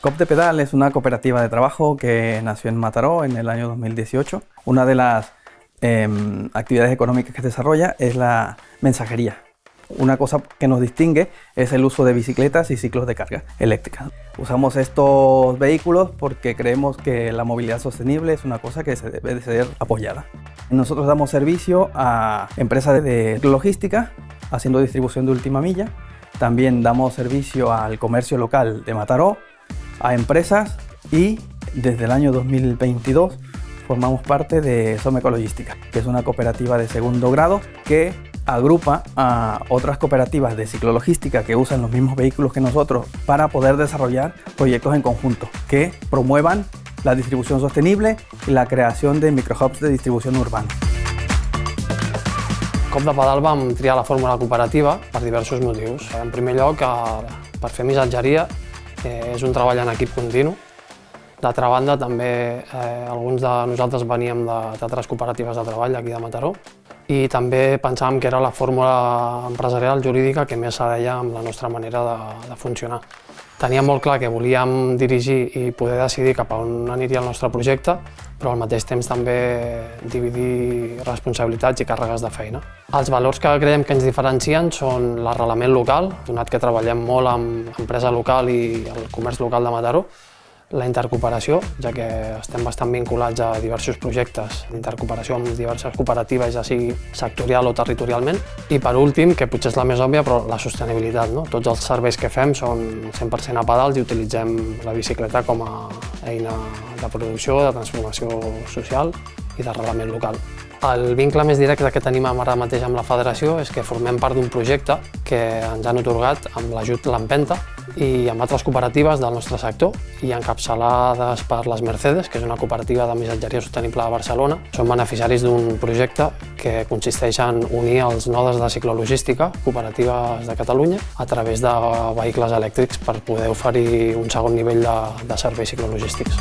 COP de Pedal es una cooperativa de trabajo que nació en Mataró en el año 2018. Una de las actividades económicas que desarrolla es la mensajería. Una cosa que nos distingue es el uso de bicicletas y ciclos de carga eléctrica. Usamos estos vehículos porque creemos que la movilidad sostenible es una cosa que se debe de ser apoyada. Nosotros damos servicio a empresas de logística, haciendo distribución de última milla. También damos servicio al comercio local de Mataró, a empresas, y desde el año 2022 formamos parte de Someco Logística, que es una cooperativa de segundo grado que agrupa a otras cooperativas de ciclologística que usan los mismos vehículos que nosotros para poder desarrollar proyectos en conjunto que promuevan la distribución sostenible y la creación de microhubs de distribución urbana. COP de Pedal vam triar la fórmula cooperativa per diversos motius. En primer lloc, per fer missatgeria, és un treball en equip continu. D'altra banda, també alguns de nosaltres veníem d'altres cooperatives de treball aquí de Mataró, i també pensàvem que era la fórmula empresarial jurídica que més s'adeia amb la nostra manera de funcionar. Teníem molt clar que volíem dirigir i poder decidir cap a on aniria el nostre projecte, però al mateix temps també dividir responsabilitats i càrregues de feina. Els valors que creiem que ens diferencien són l'arrelament local, donat que treballem molt amb empresa local i el comerç local de Mataró, la intercooperació, ja que estem bastant vinculats a diversos projectes d'intercooperació amb diverses cooperatives, ja sigui sectorial o territorialment. I per últim, que potser és la més òbvia, però la sostenibilitat. Tots els serveis que fem són 100% a pedals i utilitzem la bicicleta com a eina de producció, de transformació social i d'arrelament local. El vincle més directe que tenim ara mateix amb la federació és que formem part d'un projecte que ens han atorgat amb l'ajut L'Empenta i amb altres cooperatives del nostre sector, i encapçalades per les Mercedes, que és una cooperativa de missatgeria sostenible de Barcelona. Són beneficiaris d'un projecte que consisteix en unir els nodes de ciclologística cooperatives de Catalunya a través de vehicles elèctrics per poder oferir un segon nivell de serveis ciclologístics.